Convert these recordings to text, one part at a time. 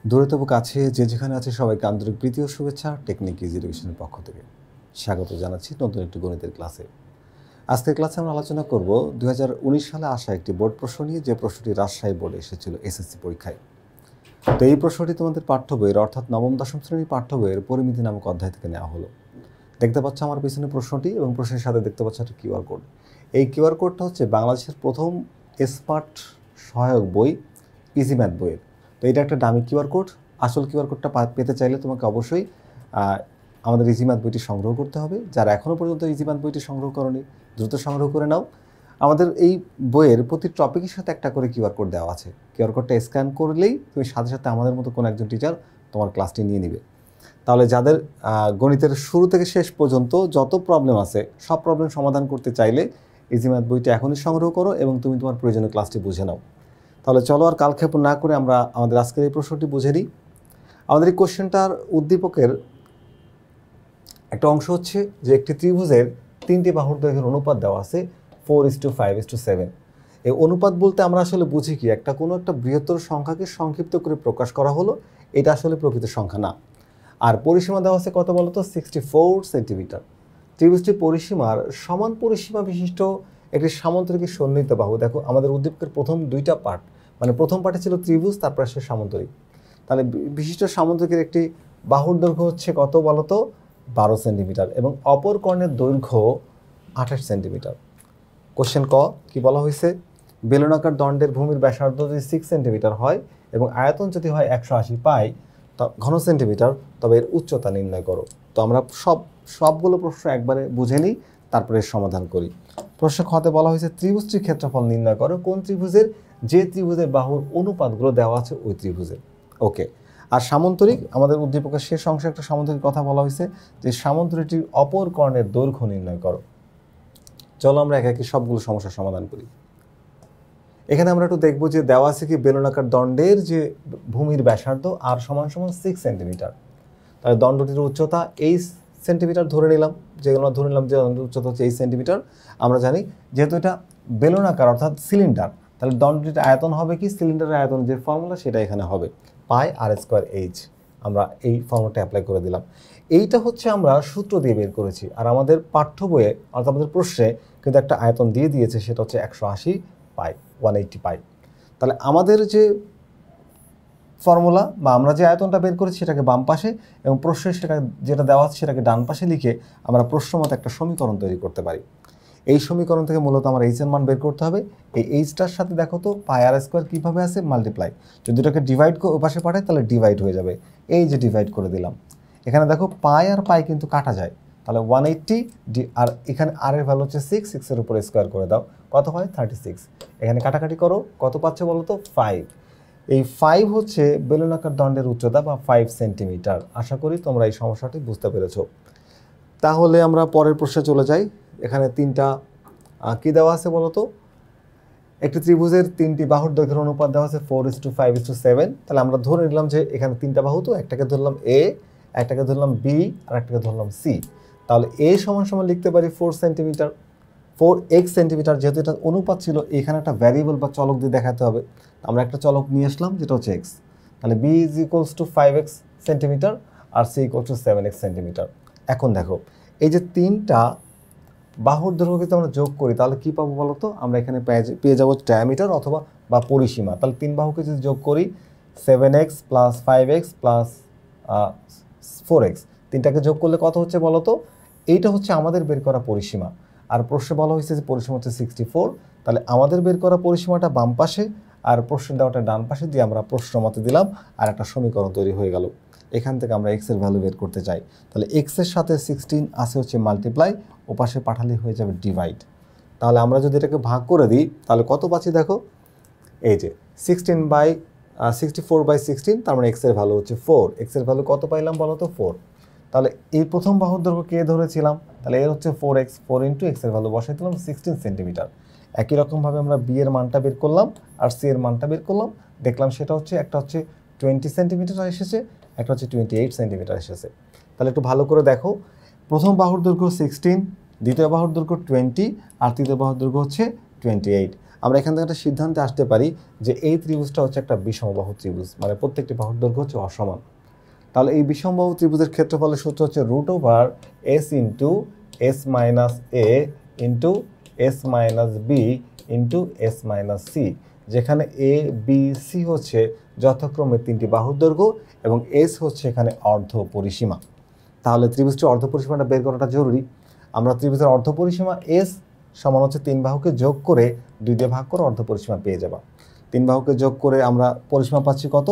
দূরে তবু কাছে যে যেখানে আছে সবাইকে আন্তরিক প্রীতি ও শুভেচ্ছা টেকনিক ইজি এডুকেশনের পক্ষ থেকে স্বাগত জানাচ্ছি নতুন একটি গণিতের ক্লাসে। আজকের ক্লাসে আমরা আলোচনা করব 2019 সালে আসা একটি বোর্ড প্রশ্ন নিয়ে, যে প্রশ্নটি রাজশাহী বোর্ডে এসেছিল এসএসসি পরীক্ষায়। তো এই প্রশ্নটি তোমাদের পাঠ্য বইয়ের অর্থাৎ নবম দশম শ্রেণীর পাঠ্য বইয়ের পরিমিতি নামক অধ্যায় থেকে নেওয়া হলো। দেখতে পাচ্ছ আমার পিছনে প্রশ্নটি এবং প্রশ্নের সাথে দেখতে পাচ্ছ একটা কিউআর কোড। এই কিউআর কোডটা হচ্ছে বাংলাদেশের প্রথম স্মার্ট সহায়ক বই ইজি ম্যাথ বইয়ের। তো এটা একটা দামি কিউআর কোড। আসল কিউআর কোডটা পেতে চাইলে তোমাকে অবশ্যই আমাদের ইজি ম্যাথ বইটি সংগ্রহ করতে হবে। যারা এখনও পর্যন্ত ইজি ম্যাথ বইটি সংগ্রহ করনি, দ্রুত সংগ্রহ করে নাও। আমাদের এই বইয়ের প্রতি টপিকের সাথে একটা করে কিউআর কোড দেওয়া আছে। কিউআর কোডটা স্ক্যান করলেই তুমি সাথে সাথে আমাদের মতো কোনো একজন টিচার তোমার ক্লাসটি নিয়ে নেবে। তাহলে যাদের গণিতের শুরু থেকে শেষ পর্যন্ত যত প্রবলেম আছে সব প্রবলেম সমাধান করতে চাইলে ইজি ম্যাথ বইটি এখনই সংগ্রহ করো এবং তুমি তোমার প্রয়োজনীয় ক্লাসটি বুঝে নাও। তাহলে চলো আর কালক্ষেপণ না করে আমরা আমাদের আজকের এই প্রশ্নটি বুঝে নিই। আমাদের এই কোশ্চেনটার উদ্দীপকের একটা অংশ হচ্ছে যে একটি ত্রিভুজের তিনটি বাহুর দৈর্ঘ্যের অনুপাত দেওয়া আছে 4:5:7। এই অনুপাত বলতে আমরা আসলে বুঝি কি, কোনো একটা বৃহত্তর সংখ্যাকে সংক্ষিপ্ত করে প্রকাশ করা হলো, এটা আসলে প্রকৃত সংখ্যা না। আর পরিসীমা দেওয়া আছে কত বলতো, 64 সেন্টিমিটার। ত্রিভুজটি পরিসীমার সমান পরিসীমা বিশিষ্ট একটি সামান্তরিক সন্নিহিত বাহু। দেখো আমাদের উদ্দীপকের প্রথম দুইটা পার্ট, মানে প্রথম পার্টে ছিল ত্রিভুজ, তারপর আসে সামান্তরিক। তাহলে বিশিষ্ট সামান্তরিকের একটি বাহুর দৈর্ঘ্য হচ্ছে কত বলতো, 12 সেন্টিমিটার এবং অপর কর্ণের দৈর্ঘ্য 28 সেন্টিমিটার। কোশ্চেন ক কি বলা হয়েছে, বেলনাকার দণ্ডের ভূমির ব্যাসার্ধ যদি 6 সেন্টিমিটার হয় এবং আয়তন যদি হয় 180 পাই ঘন সেন্টিমিটার, তবে এর উচ্চতা নির্ণয় করো। তো আমরা সবগুলো প্রশ্ন একবারে বুঝে নিই, তারপরে সমাধান করি। প্রশ্ন খতে বলা হয়েছে ত্রিভুজটির ক্ষেত্রফল নির্ণয় করো। কোন ত্রিভুজের? যে ত্রিভুজের বাহুর অনুপাতগুলো দেওয়া আছে ওই ত্রিভুজের। ওকে। আর সামান্তরিক, আমাদের উদ্দীপকের শেষ অংশে একটা সামান্তরিক কথা বলা হয়েছে যে সামান্তরিকটির অপর কর্ণের দৈর্ঘ্য নির্ণয় করো। চলো আমরা একে একে সবগুলো সমস্যার সমাধান করি। এখানে আমরা একটু দেখবো যে দেওয়া আছে কি, বেলনাকার দণ্ডের যে ভূমির ব্যাসার্ধ আর সমান সমান 6 সেন্টিমিটার। তাহলে দণ্ডটির উচ্চতা 8 সেন্টিমিটার ধরে নিলাম, যেগুলো ধরে নিলাম যে উচ্চতা হচ্ছে 8 সেন্টিমিটার। আমরা জানি যেহেতু এটা বেলনাকার অর্থাৎ সিলিন্ডার, তাহলে দণ্ডটির আয়তন হবে কি, সিলিন্ডারের আয়তন যে ফর্মুলা সেটা এখানে হবে πr²h। আমরা এই ফর্মুলাটা অ্যাপ্লাই করে দিলাম। এইটা হচ্ছে আমরা সূত্র দিয়ে বের করেছি। আর আমাদের পাঠ্য বইয়ে অর্থাৎ আমাদের প্রশ্নে কিন্তু একটা আয়তন দিয়ে দিয়েছে, সেটা হচ্ছে 180 পাই, 180 পাই। তাহলে আমাদের যে ফর্মুলা বা আমরা যে আয়তনটা বের করেছি সেটাকে বাম পাশে এবং প্রশ্নে সেটা যেটা দেওয়া আছে সেটাকে ডান পাশে লিখে আমরা প্রশ্ন মতো একটা সমীকরণ তৈরি করতে পারি। এই সমীকরণ থেকে মূলত আমার এইচ এর মান বের করতে হবে। এই এইচটার সাথে দেখো তো πr² কীভাবে আছে, মাল্টিপ্লাই। যদি এটাকে ডিভাইড পাশে পাঠাই তাহলে ডিভাইড হয়ে যাবে। এই যে ডিভাইড করে দিলাম, এখানে দেখো পাই আর পাই কিন্তু কাটা যায়, তাহলে 180 আর এখানে আর এর ভ্যালু হচ্ছে 6, 6-এর উপরে স্কোয়ার করে দাও, কত হয় 36। এখানে কাটাকাটি করো, কত পাচ্ছে বলো তো 5। এই 5 হচ্ছে বেলনাকার দণ্ডের উচ্চতা বা 5 সেন্টিমিটার। আশা করি তোমরা এই সমস্যাটি বুঝতে পেরেছো। তাহলে আমরা পরের প্রশ্নে চলে যাই। এখানে তিনটা কি দেওয়া আছে বলো তো, একটি ত্রিভুজের তিনটি বাহুর দৈর্ঘ্যের অনুপাত দেওয়া আছে 4:5:7। তাহলে আমরা ধরে নিলাম যে এখানে তিনটা বাহু, তো একটাকে ধরলাম এ, একটাকে ধরলাম বি আর একটাকে ধরলাম সি। তাহলে এ সমান সমান লিখতে পারি 4 সেন্টিমিটার, 4x সেন্টিমিটার। যেহেতু এটা অনুপাত ছিল, এখানে একটা ভ্যারিয়েবল বা চলক দিয়ে দেখাতে হবে। আমরা একটা চলক নিয়ে আসলাম যেটা হচ্ছে x। তাহলে b = 5x সেন্টিমিটার আর c = 7x সেন্টিমিটার। এখন দেখো এই যে তিনটা বাহুর দৈর্ঘ্যকে যদি আমরা যোগ করি তাহলে কি পাবো বলো তো, আমরা এখানে পেয়ে যাবো ডায়ামিটার অথবা বা পরিসীমা। তাহলে তিন বাহুকে যদি যোগ করি 7x + 5x + 4x, তিনটাকে যোগ করলে কত হচ্ছে বলো তো, এইটা হচ্ছে আমাদের বের করা পরিসীমা। আর প্রশ্নে বলা হয়েছে যে পরিসীমা হচ্ছে 64। তাহলে আমাদের বের করা পরিসীমাটা বাম পাশে আর প্রশ্নের দেওয়াটা ডান পাশে দিয়ে আমরা প্রশ্ন মতে দিলাম, আর একটা সমীকরণ তৈরি হয়ে গেল। এখান থেকে আমরা এক্স এর ভ্যালু বের করতে চাই। তাহলে এক্স এর সাথে 16 আছে হচ্ছে মাল্টিপ্লাই, ওপাশে পাঠালে হয়ে যাবে ডিভাইড। তাহলে আমরা যদি এটাকে ভাগ করে দিই তাহলে কত পাচ্ছি দেখো, এই যে 64/16, তার মানে এক্স এর ভ্যালু হচ্ছে 4। এক্স এর ভ্যালু কত পাইলাম বলো তো 4। তাহলে এই প্রথম বাহুর দৈর্ঘ্য কে ধরেছিলাম, তাহলে এর হচ্ছে 4x, 4 × এক্স এর ভ্যালু বসাই দিলাম 16 সেন্টিমিটার। একই রকমভাবে আমরা বি এর মানটা বের করলাম আর সি এর মানটা বের করলাম, দেখলাম সেটা হচ্ছে একটা হচ্ছে 20 সেন্টিমিটার এসেছে, একটা হচ্ছে 28 সেন্টিমিটার এসেছে। তাহলে একটু ভালো করে দেখো, প্রথম বাহুর দৈর্ঘ্য 16, দ্বিতীয় বাহুর দৈর্ঘ্য 20 আর তৃতীয় বাহুর দৈর্ঘ্য হচ্ছে 28। আমরা এখান থেকে একটা সিদ্ধান্তে আসতে পারি যে এই ত্রিভুজটা হচ্ছে একটা বিষমবাহু ত্রিভুজ, মানে প্রত্যেকটি বাহুর দৈর্ঘ্য হচ্ছে অসমান। তাহলে এই বিষমবাহু ত্রিভুজের ক্ষেত্রফলের সূত্র হচ্ছে √s into S minus A into S minus B into S minus C, যেখানে এ বি সি হচ্ছে যথাক্রমে তিনটি বাহুর দৈর্ঘ্য এবং এস হচ্ছে এখানে অর্ধ পরিসীমা। তাহলে ত্রিভুজটির অর্ধ পরিসীমাটা বের করাটা জরুরি। আমরা ত্রিভুজের অর্ধ পরিসীমা এস সমান হচ্ছে 3 বাহুকে যোগ করে 2 দিয়ে ভাগ করে অর্ধ পরিসীমা পেয়ে যাবা। 3 বাহুকে যোগ করে আমরা পরিসীমা পাচ্ছি কত?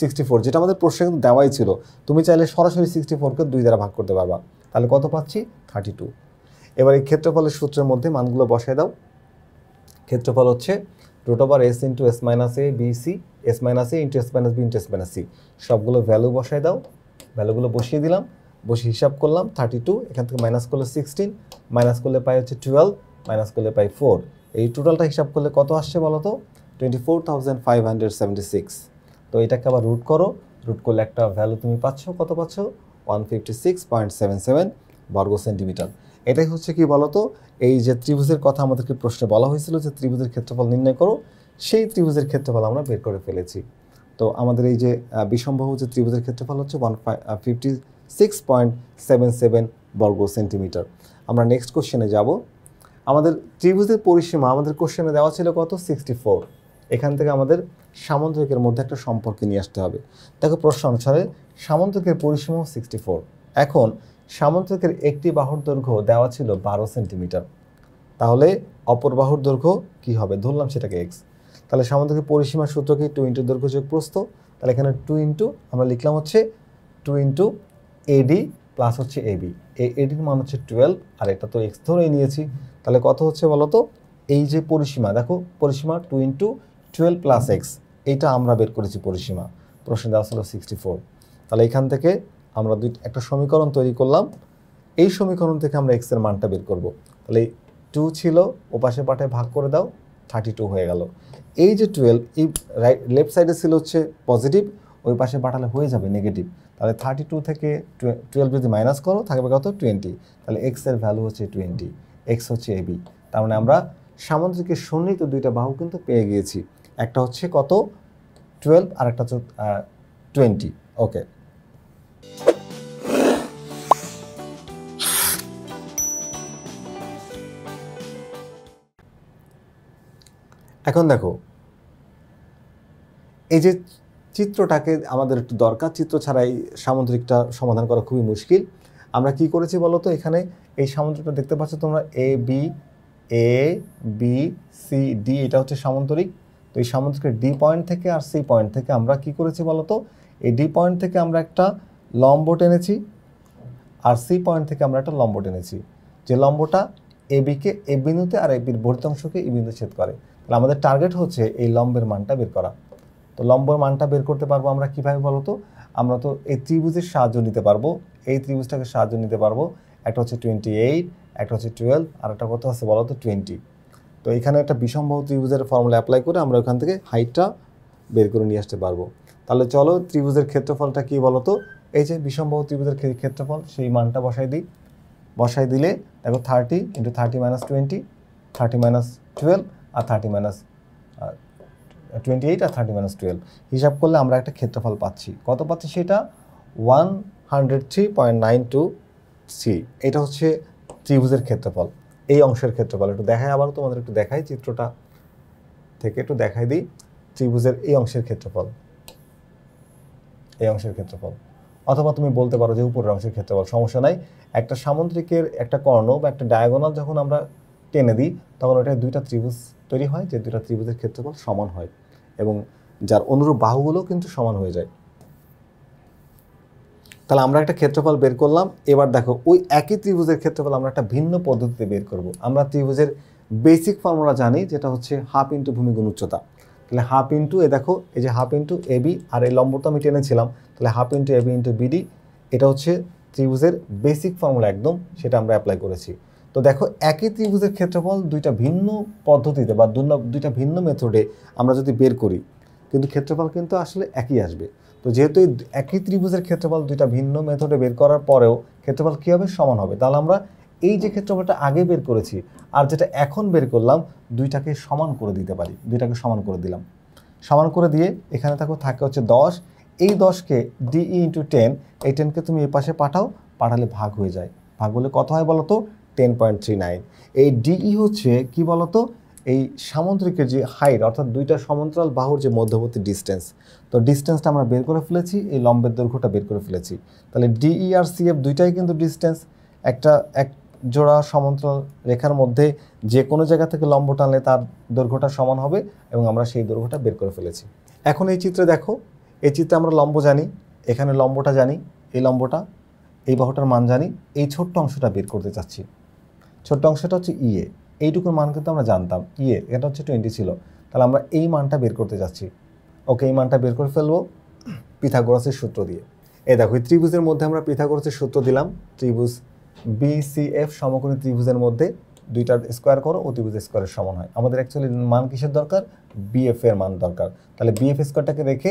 64, যেটা আমাদের প্রশ্নে কিন্তু দেওয়াই ছিল। তুমি চাইলে সরাসরি 64কে 2 দ্বারা ভাগ করতে পারবা। তাহলে কত পাচ্ছি? 32। এবার এই ক্ষেত্রফলের সূত্রের মধ্যে মানগুলো বসায় দাও। ক্ষেত্রফল হচ্ছে √s into S minus A B C, S minus A into S minus B into S minus C, সবগুলো ভ্যালু বসায় দাও। ভ্যালুগুলো বসিয়ে দিলাম, বসে হিসাব করলাম 32, এখান থেকে মাইনাস করলে 16, মাইনাস করলে পাই হচ্ছে 12, মাইনাস করলে পাই 4। এই টোটালটা হিসাব করলে কত আসছে বলো তো? 24,576। তো এটাকে আবার রুট করো, রুট করলে একটা ভ্যালু তুমি পাচ্ছ, কত পাচ্ছ? 156.77 বর্গ সেন্টিমিটার। এটাই হচ্ছে কি বলতো, এই যে ত্রিভুজের কথা আমাদেরকে প্রশ্নে বলা হয়েছিল যে ত্রিভুজের ক্ষেত্রফল নির্ণয় করো, সেই ত্রিভুজের ক্ষেত্রফল আমরা বের করে ফেলেছি। তো আমাদের এই যে বিষমবাহু যে ত্রিভুজের ক্ষেত্রফল হচ্ছে 156.77 বর্গ সেন্টিমিটার। আমরা নেক্সট কোশ্চেনে যাব। আমাদের ত্রিভুজের পরিসীমা আমাদের কোশ্চেনে দেওয়া ছিল কত? 64। এখান থেকে আমাদের সামন্তরিকের মধ্যে একটা সম্পর্ক নিয়ে আসতে হবে। দেখো প্রশ্ন অনুসারে সামন্তরিকের পরিসীমা 64। এখন সামন্তরিকের একটি বাহুর দৈর্ঘ্য দেওয়া ছিল 12 সেন্টিমিটার, তাহলে অপর বাহুর দৈর্ঘ্য কি হবে? ধরলাম সেটাকে এক্স। তাহলে সামন্তরিকের পরিসীমার সূত্র কি? 2 ইন্টু দৈর্ঘ্য যোগ প্রস্থ। তাহলে এখানে 2 ইন্টু আমরা লিখলাম হচ্ছে 2 ইন্টু এডি প্লাস হচ্ছে এবি। এই এডির মান হচ্ছে 12, আর এটা তো এক্স ধরেই নিয়েছি। তাহলে কত হচ্ছে বলো তো? এই যে পরিসীমা, দেখো পরিসীমা 2 ইন্টু 12 প্লাস এক্স, এইটা আমরা বের করেছি পরিসীমা। প্রশ্নে দেওয়া ছিল 64। তাহলে এখান থেকে আমরা একটা সমীকরণ তৈরি করলাম। এই সমীকরণ থেকে আমরা এক্স এর মানটা বের করব। তাহলে 2 ছিল, ওপাশে পাঠায় ভাগ করে দাও, 32 হয়ে গেল। এই যে 12, এই লেফট সাইডে ছিল হচ্ছে পজিটিভ, ওই পাশে পাঠালে হয়ে যাবে নেগেটিভ। তাহলে 32 থেকে 12 যদি মাইনাস করো থাকবে কত? 20। তাহলে এক্স এর ভ্যালু হচ্ছে 20, এক্স হচ্ছে এবি। তার মানে আমরা সামুদ্রিকের সন্নিহিত দুইটা বাহু কিন্তু পেয়ে গিয়েছি। একটা হচ্ছে কত? 12, আর একটা হচ্ছে 20। ওকে, এখন দেখো এই যে চিত্রটাকে আমাদের একটু দরকার, চিত্র ছাড়াই সামুদ্রিকটা সমাধান করা খুবই মুশকিল। আমরা কি করেছি বলো তো? এখানে এই সামুদ্রিকটা দেখতে পাচ্ছ তোমরা, এ বি সি ডি, এটা হচ্ছে সামুদ্রিক। তো এই সামুদ্রিকের ডি পয়েন্ট থেকে আর সি পয়েন্ট থেকে আমরা কি করেছি বলো তো? এই ডি পয়েন্ট থেকে আমরা একটা লম্ব টেনেছি, আর সি পয়েন্ট থেকে আমরা একটা লম্ব টেনেছি, যে লম্বটা এ বিকে এ বিন্দুতে আর এ বির বর্ধিত অংশকে ই বিন্দু ছেদ করে। তাহলে আমাদের টার্গেট হচ্ছে এই লম্বের মানটা বের করা। তো লম্বের মানটা বের করতে পারবো আমরা কিভাবে বলো তো? আমরা তো এই ত্রিভুজের সাহায্য নিতে পারবো, এই ত্রিভুজটাকে সাহায্য নিতে পারবো। একটা হচ্ছে 28, একটা হচ্ছে 12, আর একটা কত আছে বলো তো? 20। তো এখানে একটা বিষমবাহু ত্রিভুজের ফর্মুলা অ্যাপ্লাই করে আমরা ওখান থেকে হাইটটা বের করে নিয়ে আসতে পারবো। তাহলে চলো ত্রিভুজের ক্ষেত্রফলটা কি বলো তো? এই যে বিষমবাহু ত্রিভুজের ক্ষেত্রফল, সেই মানটা বসাই দিই। বসাই দিলে দেখো 30 ইন্টু 30 মাইনাস 20, 30 মাইনাস 12, আর 30 মাইনাস 28, আর 30 মাইনাস 12 হিসাব করলে আমরা একটা ক্ষেত্রফল পাচ্ছি। কত পাচ্ছি সেটা? 103.92 এটা হচ্ছে ত্রিভুজের ক্ষেত্রফল, এই অংশের ক্ষেত্রফল। একটু দেখাই, আবার তোমাদের একটু দেখাই, চিত্রটা থেকে একটু দেখাই দিই। ত্রিভুজের এই অংশের ক্ষেত্রফল, এই অংশের ক্ষেত্রফল, অথবা তুমি বলতে পারো যে উপরের অংশের ক্ষেত্রফল, সমস্যা নাই। একটা সামুদ্রিকের একটা কর্ণ বা একটা ডায়াগোনাল যখন আমরা টেনে দিই, তখন ওটা দুইটা ত্রিভুজ তৈরি হয়, যে দুইটা ত্রিভুজের ক্ষেত্রফল সমান হয় এবং যার অনুরূপ বাহুগুলো কিন্তু সমান হয়ে যায়। তাহলে আমরা একটা ক্ষেত্রফল বের করলাম। এবার দেখো ওই একই ত্রিভুজের ক্ষেত্রফল আমরা একটা ভিন্ন পদ্ধতিতে বের করব। আমরা ত্রিভুজের বেসিক ফর্মুলা জানি, যেটা হচ্ছে হাফ ইন্টু ভূমি গুণ উচ্চতা। তাহলে হাফ ইন্টু, এ দেখো এই যে হাফ ইন্টু এ বি, আর এই লম্বটা আমি টেনেছিলাম, তাহলে half into A B into BD, এটা হচ্ছে ত্রিভুজের বেসিক ফর্মুলা একদম, সেটা আমরা অ্যাপ্লাই করেছি। তো দেখো একই ত্রিভুজের ক্ষেত্রফল দুইটা ভিন্ন পদ্ধতিতে বা দুইটা ভিন্ন মেথডে আমরা যদি বের করি, কিন্তু ক্ষেত্রফল কিন্তু আসলে একই আসবে। তো যেহেতু একই ত্রিভুজের ক্ষেত্রফল দুইটা ভিন্ন মেথডে বের করার পরেও ক্ষেত্রফল কী হবে? সমান হবে। তাহলে আমরা এই যে ক্ষেত্রফলটা আগে বের করেছি, আর যেটা এখন বের করলাম দুইটাকে সমান করে দিতে পারি, দুইটাকে সমান করে দিলাম, সমান করে দিয়ে এখানে থাকে হচ্ছে 10, এই 10কে ডিই ইন্টু 10, এই 10কে তুমি এই পাশে পাঠাও, পাঠালে ভাগ হয়ে যায়, ভাগ হলে কত হয় বলো তো 10.39। এই ডিই হচ্ছে কি বলো তো এই সামুদ্রিকের যে হাইট অর্থাৎ দুইটা সমান্তরাল বাহুর যে মধ্যবর্তী ডিস্টেন্স, তো ডিস্টেন্সটা আমরা বের করে ফেলেছি, এই লম্বের দৈর্ঘ্যটা বের করে ফেলেছি। তাহলে ডিই আর সিএফ দুইটাই কিন্তু ডিস্টেন্স, এক জোড়া সমান্তরাল রেখার মধ্যে যে কোনো জায়গা থেকে লম্ব টানলে তার দৈর্ঘ্যটা সমান হবে এবং আমরা সেই দৈর্ঘ্যটা বের করে ফেলেছি। এখন এই চিত্রে দেখো, এই চিত্রে আমরা লম্ব জানি, এখানে লম্বটা জানি, এই লম্বটা এই বাহুটার মান জানি, এই ছোট্ট অংশটা বের করতে চাচ্ছি। ছোট্ট অংশটা হচ্ছে ইএ, এইটুকুর মান কিন্তু আমরা জানতাম, ইএ এটা হচ্ছে 20 ছিল, তাহলে আমরা এই মানটা বের করতে চাচ্ছি। ওকে, এই মানটা বের করে ফেলবো পিথাগোরাসের সূত্র দিয়ে। এই দেখো, এই ত্রিভুজের মধ্যে আমরা পিথাগোরাসের সূত্র দিলাম, ত্রিভুজ বিসিএফ সমকোণী ত্রিভুজের মধ্যে দুইটার স্কোয়ার করো, অতিভুজ স্কোয়ারের সমান হয়। আমাদের অ্যাকচুয়ালি মান কিসের দরকার, বিএফ এর মান দরকার। তাহলে বিএফ স্কোয়ারটাকে রেখে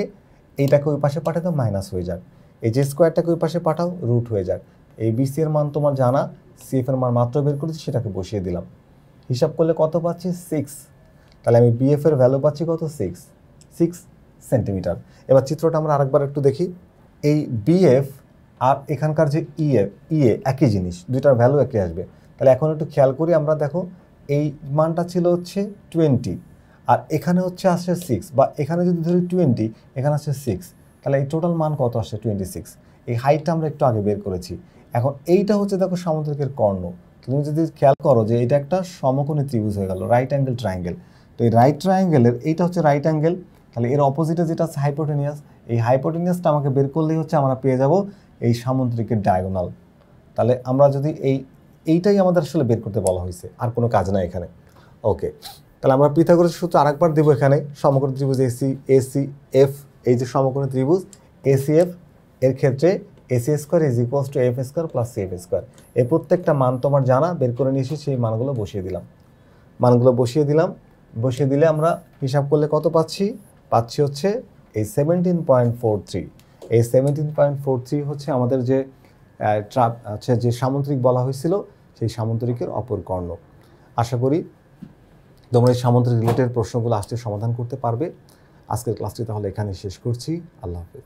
এইটাকে ওই পাশে পাঠাতে মাইনাস হয়ে যাক, এই যে স্কোয়ারটাকে ওই পাশে পাঠাও রুট হয়ে যাক। এই বিসি এর মান তোমার জানা, সিএফ এর মান মাত্র বের করেছি, সেটাকে বসিয়ে দিলাম। হিসাব করলে কত পাচ্ছি 6, তাহলে আমি বিএফ এর ভ্যালু পাচ্ছি কত 6 সেন্টিমিটার। এবার চিত্রটা আমরা আরেকবার একটু দেখি। এই বিএফ আর এখানকার যে ইএ একই জিনিস, দুইটার ভ্যালু একই আসবে। তাহলে এখন একটু খেয়াল করি আমরা, দেখো এই মানটা ছিল হচ্ছে 20 আর এখানে হচ্ছে আসছে 6, বা এখানে যদি ধরি 20 এখানে আসছে 6, তাহলে এই টোটাল মান কত আসছে 26। এই হাইটটা আমরা একটু আগে বের করেছি। এখন এইটা হচ্ছে দেখো সামুদ্রিকের কর্ণ। তুমি যদি খেয়াল করো যে এটা একটা সমকোণী ত্রিভুজ হয়ে গেল, রাইট অ্যাঙ্গেল ট্রায়াঙ্গেল। তো এই রাইট ট্রায়াঙ্গেলের এইটা হচ্ছে রাইট অ্যাঙ্গেল, তাহলে এর অপোজিটে যেটা আছে হাইপোটেনিয়াস, এই হাইপোটেনিয়াসটা আমাকে বের করলেই হচ্ছে আমরা পেয়ে যাব এই সামুদ্রিকের ডায়াগোনাল। তাহলে আমরা যদি এইটাই আমাদের আসলে বের করতে বলা হয়েছে, আর কোনো কাজ নাই এখানে। ওকে, তাহলে আমরা পিথাগোরাসের সূত্র আরেকবার দেবো এখানে। সমকোণী ত্রিভুজ এসিএফ, এই যে সমকোণী ত্রিভুজ এসিএফ এর ক্ষেত্রে AC square is equals to F square plus CF square. এই প্রত্যেকটা মান তোমার জানা, বের করে নিয়ে এসে সেই মানগুলো বসিয়ে দিলাম, বসিয়ে দিলে আমরা হিসাব করলে কত পাচ্ছি হচ্ছে এই 17.43। এই 17.43 হচ্ছে আমাদের যে যে সামুদ্রিক বলা হয়েছিল, সেই সামুদ্রিকের অপর কর্ণ। আশা করি তোমরা এই সামুদ্রিক রিলেটেড প্রশ্নগুলো আসতে সমাধান করতে পারবে। আজকের ক্লাসটি তাহলে এখানে শেষ করছি। আল্লাহ হাফেজ।